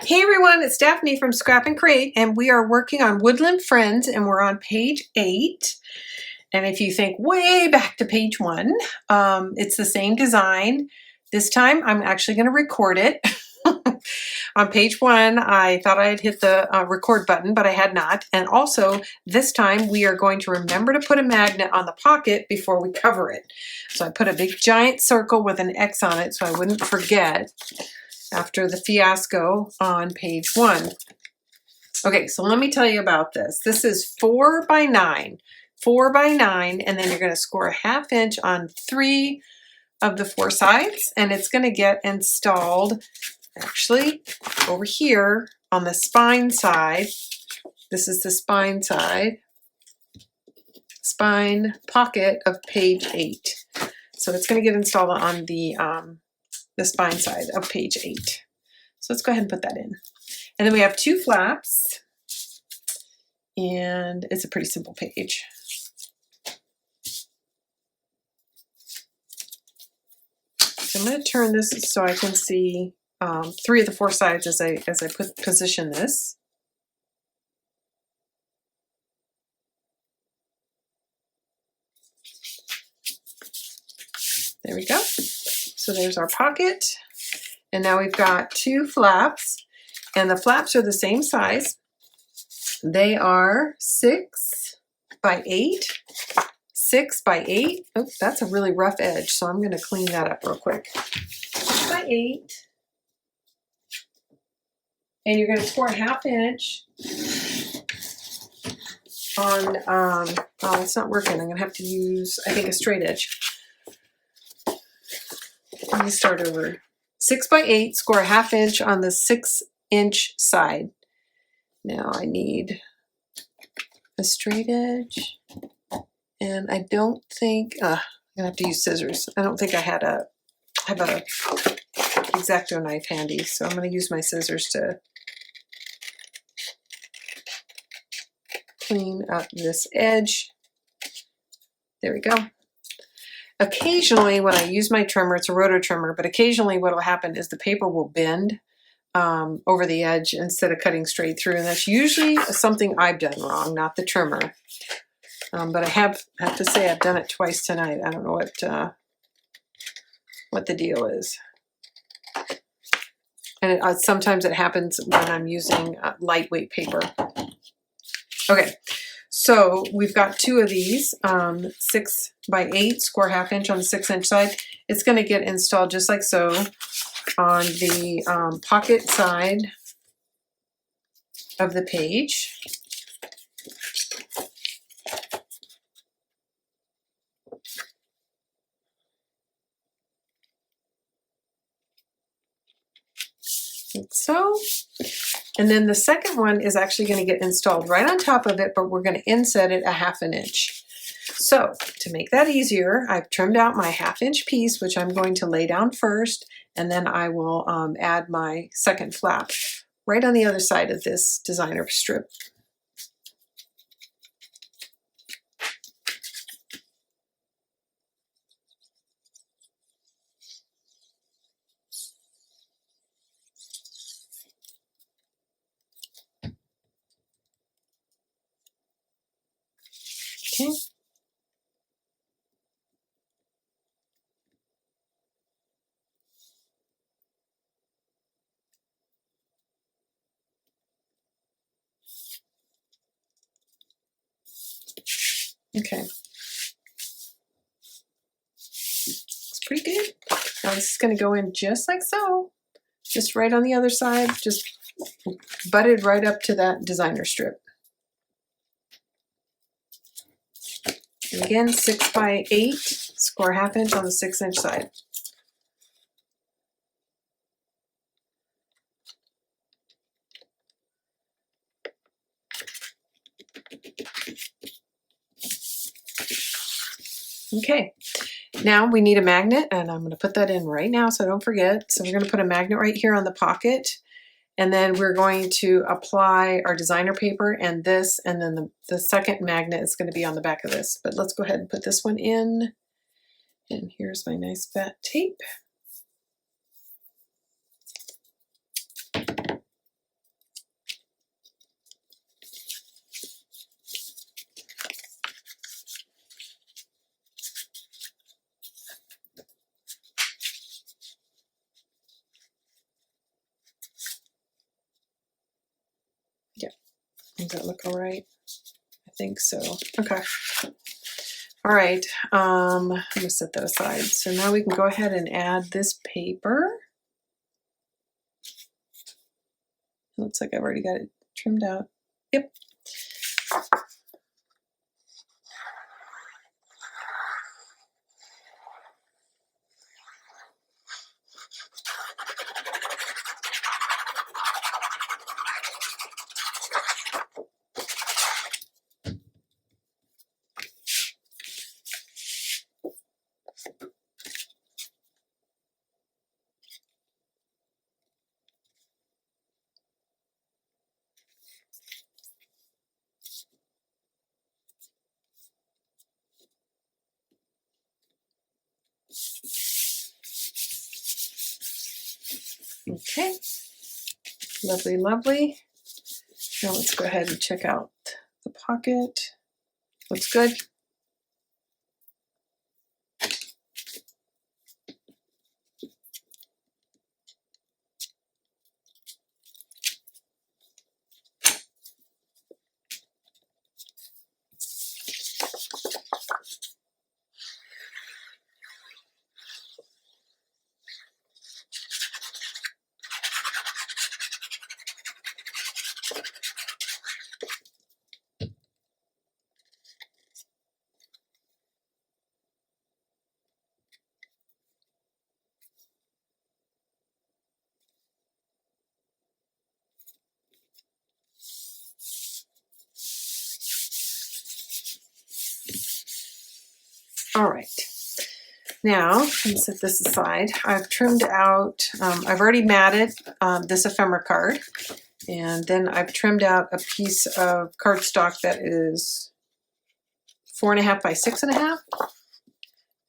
Hey everyone, it's Daphne from Scrap and Create, and we are working on Woodland Friends, and we're on page 8. And if you think way back to page 1, it's the same design. This time I'm actually going to record it. On page 1, I thought I had hit the record button, but I had not. And also, this time we are going to remember to put a magnet on the pocket before we cover it. So I put a big giant circle with an X on it so I wouldn't forget after the fiasco on page 1. Okay, so let me tell you about this. This is 4 by 9. 4 by 9, and then you're going to score a 1/2 inch on 3 of the 4 sides, and it's going to get installed actually over here on the spine side. This is the spine side, spine pocket of page 8. So it's going to get installed on the spine side of page 8. So let's go ahead and put that in. And then we have 2 flaps, and it's a pretty simple page. So I'm going to turn this so I can see 3 of the 4 sides as I position this. There we go. So there's our pocket. And now we've got 2 flaps, and the flaps are the same size. They are 6 by 8. 6 by 8. Oh, that's a really rough edge, so I'm going to clean that up real quick. 6 by 8. And you're going to score a 1/2 inch on, oh, it's not working. I'm going to have to use, I think, a straight edge. Let me start over. 6 by 8, score a 1/2 inch on the 6-inch side. Now I need a straight edge, and I don't think, I'm gonna have to use scissors. I don't think I have a X-Acto knife handy, so I'm gonna use my scissors to clean up this edge. There we go. Occasionally when I use my trimmer, it's a roto trimmer, but occasionally what will happen is the paper will bend over the edge instead of cutting straight through. And that's usually something I've done wrong, not the trimmer. But I have to say I've done it twice tonight. I don't know what the deal is. And sometimes it happens when I'm using lightweight paper. Okay. So we've got 2 of these, 6 by 8, score 1/2 inch on the 6-inch side. It's going to get installed just like so on the pocket side of the page. Like so. And then the second one is actually going to get installed right on top of it, but we're going to inset it a 1/2 inch. So to make that easier, I've trimmed out my 1/2 inch piece, which I'm going to lay down first, and then I will add my second flap right on the other side of this designer strip. Okay. Okay. It's pretty good. Now this is going to go in just like so. Just right on the other side, just butted right up to that designer strip. And again, 6 by 8, score 1/2 inch on the 6-inch side. Okay, now we need a magnet, and I'm going to put that in right now so I don't forget. So we're going to put a magnet right here on the pocket, and then we're going to apply our designer paper and this, and then the second magnet is going to be on the back of this. But let's go ahead and put this one in, and here's my nice fat tape. Does that look all right? I think so. Okay. All right. I'm gonna set that aside. So now we can go ahead and add this paper. Looks like I've already got it trimmed out. Yep. Okay. Lovely, lovely. Now let's go ahead and check out the pocket. Looks good. All right. Now, I'm going to set this aside. I've trimmed out, I've already matted this ephemera card, and then I've trimmed out a piece of cardstock that is 4.5 by 6.5.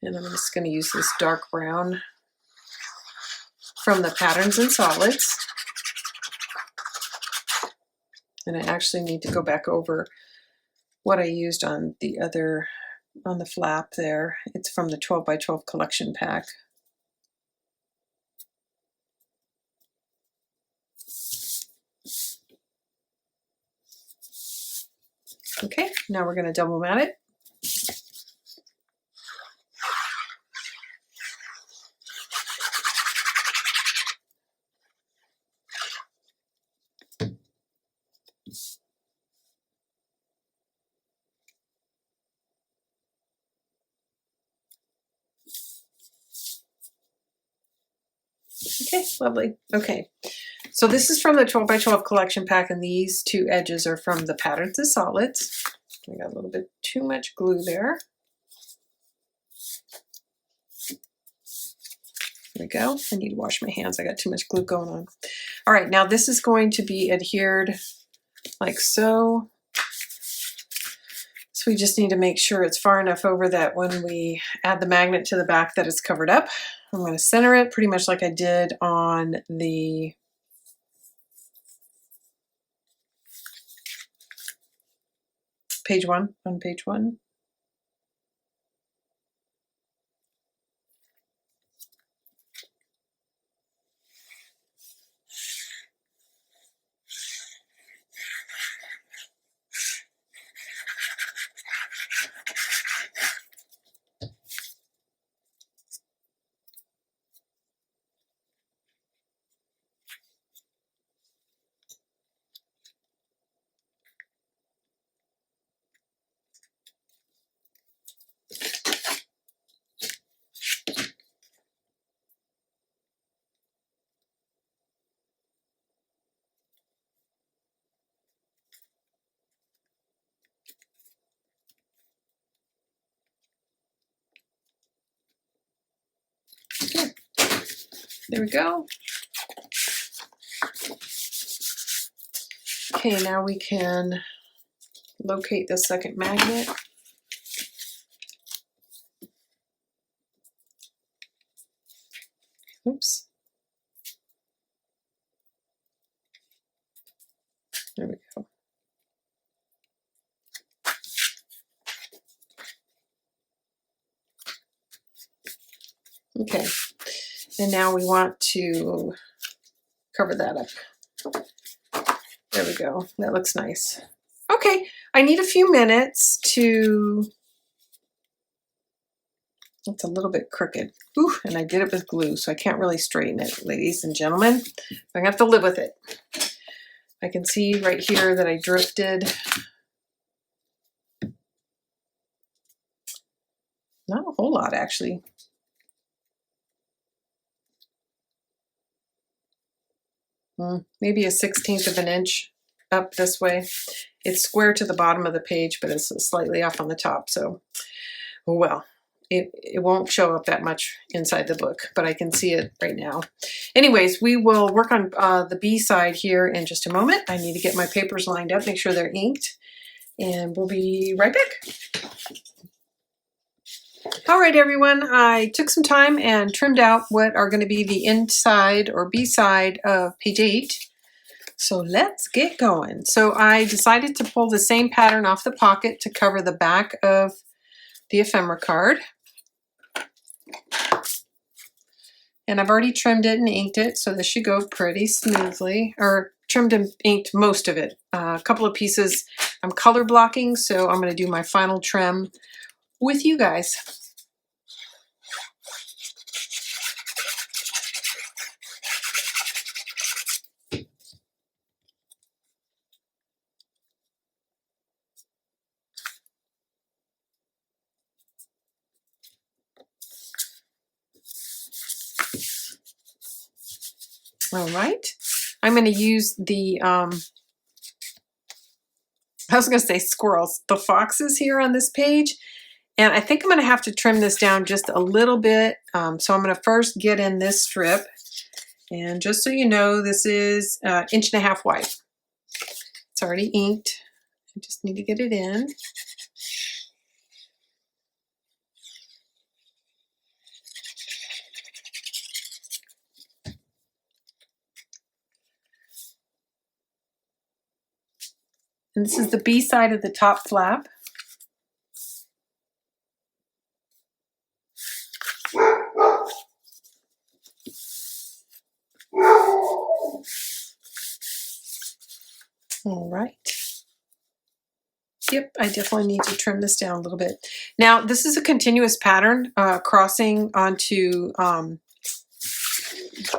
And I'm just going to use this dark brown from the Patterns and Solids. And I actually need to go back over what I used on the other, on the flap there. It's from the 12 by 12 collection pack. Okay, now we're going to double mat it. Okay, lovely. Okay, so this is from the 12 by 12 collection pack, and these two edges are from the Patterns and Solids. I got a little bit too much glue there. There we go. I need to wash my hands. I got too much glue going on. All right, now this is going to be adhered like so. So we just need to make sure it's far enough over that when we add the magnet to the back that it's covered up. I'm going to center it pretty much like I did on the page one, on page one. Okay. There we go. Okay, now we can locate the second magnet. Oops. There we go. Okay, and now we want to cover that up. There we go. That looks nice. Okay, I need a few minutes to, it's a little bit crooked. Ooh, and I did it with glue, so I can't really straighten it, ladies and gentlemen. I'm gonna have to live with it. I can see right here that I drifted. Not a whole lot, actually. Maybe a 1/16 of an inch up this way. It's square to the bottom of the page, but it's slightly off on the top, so, well, it won't show up that much inside the book, but I can see it right now. Anyways, we will work on the B side here in just a moment. I need to get my papers lined up, make sure they're inked, and we'll be right back. All right, everyone, I took some time and trimmed out what are going to be the inside or B side of page 8. So let's get going. So I decided to pull the same pattern off the pocket to cover the back of the ephemera card. And I've already trimmed it and inked it, so this should go pretty smoothly, or trimmed and inked most of it. A couple of pieces I'm color blocking, so I'm going to do my final trim with you guys. All right, I'm going to use the, I was going to say squirrels, the foxes here on this page. And I think I'm going to have to trim this down just a little bit. So I'm going to first get in this strip. And just so you know, this is 1.5 inches wide. It's already inked. I just need to get it in. And this is the B side of the top flap. All right. Yep, I definitely need to trim this down a little bit. Now, this is a continuous pattern crossing onto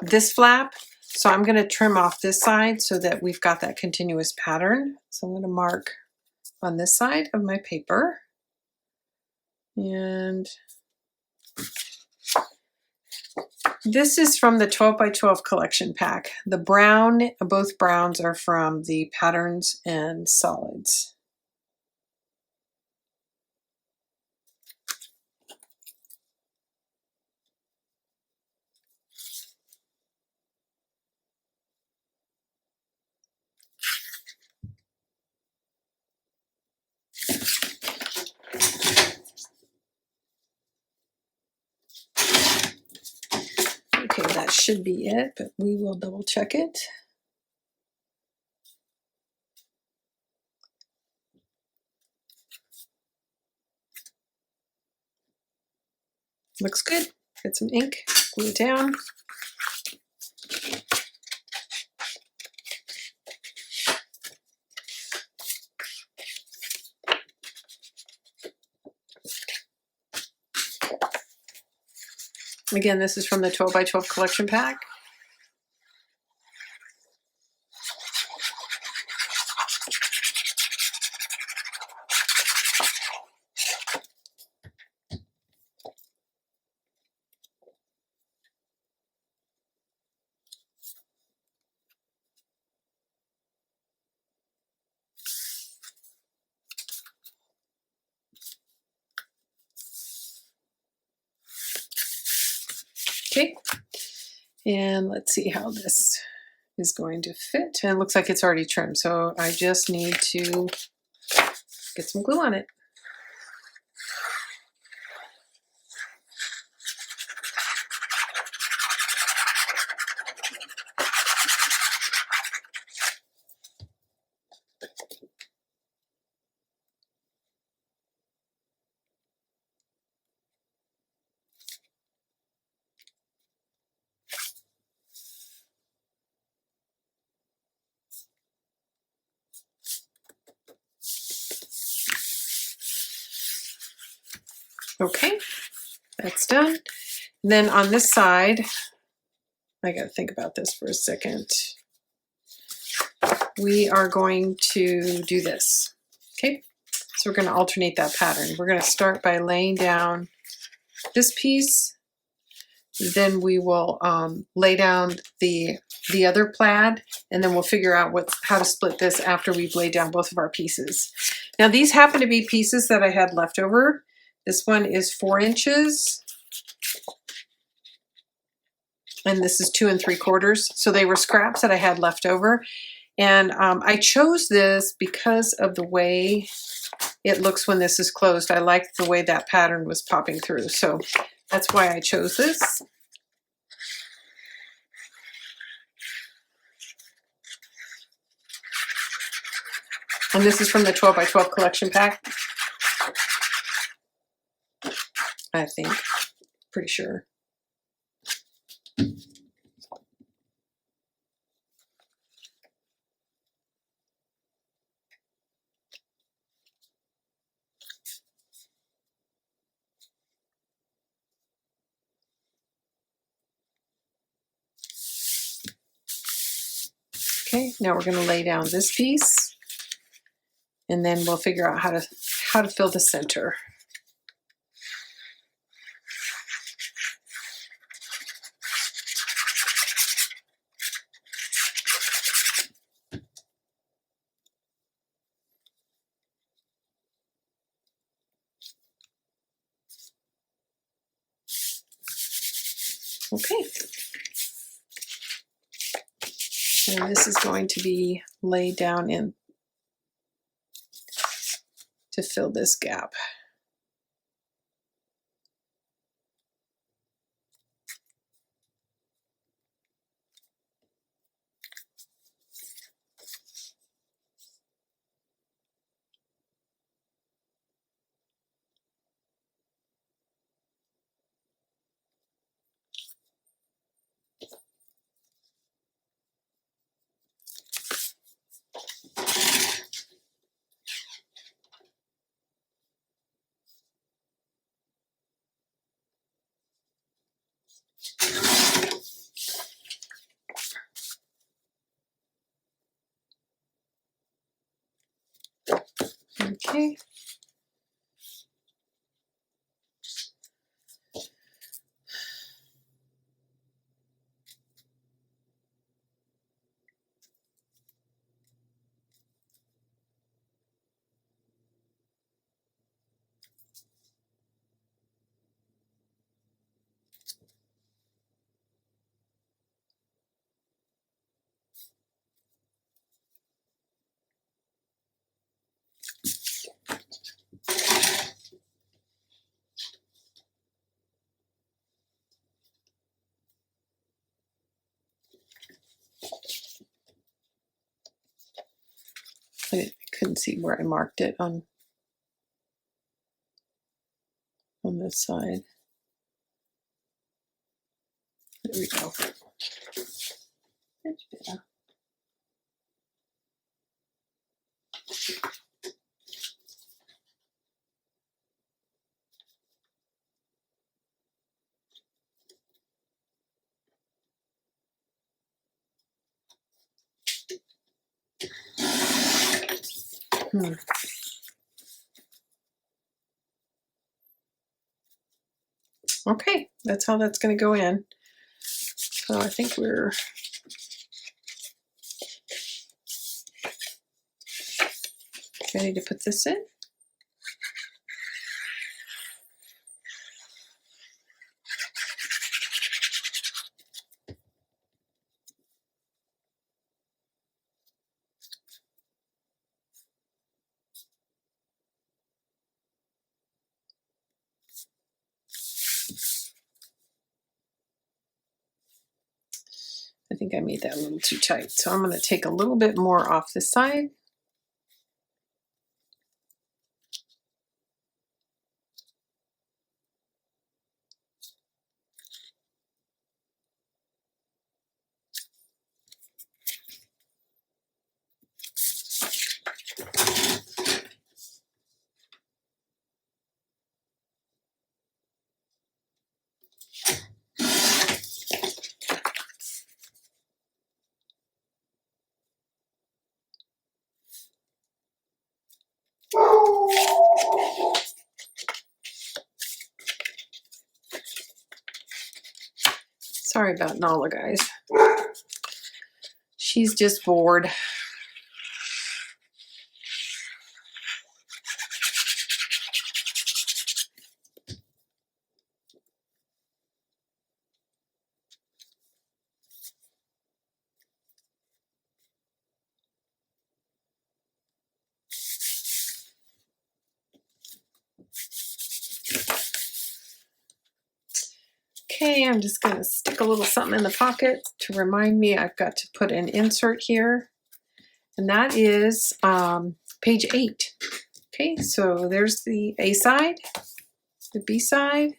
this flap. So I'm going to trim off this side so that we've got that continuous pattern. So I'm going to mark on this side of my paper. And this is from the 12 by 12 collection pack. The brown, both browns are from the Patterns and Solids. Okay, that should be it, but we will double check it. Looks good. Get some ink, glue it down. Again, this is from the 12 by 12 collection pack. Okay, and let's see how this is going to fit. And it looks like it's already trimmed, so I just need to get some glue on it. Okay, that's done. And then on this side, I gotta think about this for a second. We are going to do this. Okay, so we're going to alternate that pattern. We're going to start by laying down this piece. Then we will lay down the other plaid, and then we'll figure out how to split this after we've laid down both of our pieces. Now these happen to be pieces that I had left over. This one is 4 inches. And this is 2 3/4. So they were scraps that I had left over. And I chose this because of the way it looks when this is closed. I liked the way that pattern was popping through. So that's why I chose this. And this is from the 12 by 12 collection pack. I think, pretty sure. Okay, now we're going to lay down this piece, and then we'll figure out how to fill the center. Okay. And this is going to be laid down in to fill this gap. Okay. I couldn't see where I marked it on this side. There we go. That's better. Okay, that's how that's going to go in. So I think we're ready to put this in. I think I made that a little too tight, so I'm going to take a little bit more off the side. Sorry about Nala, guys. She's just bored. Okay, I'm just going to stick a little something in the pocket to remind me I've got to put an insert here. And that is page 8. Okay, so there's the A side, the B side,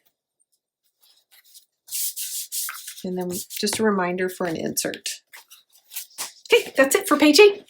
and then just a reminder for an insert. Okay, that's it for page 8.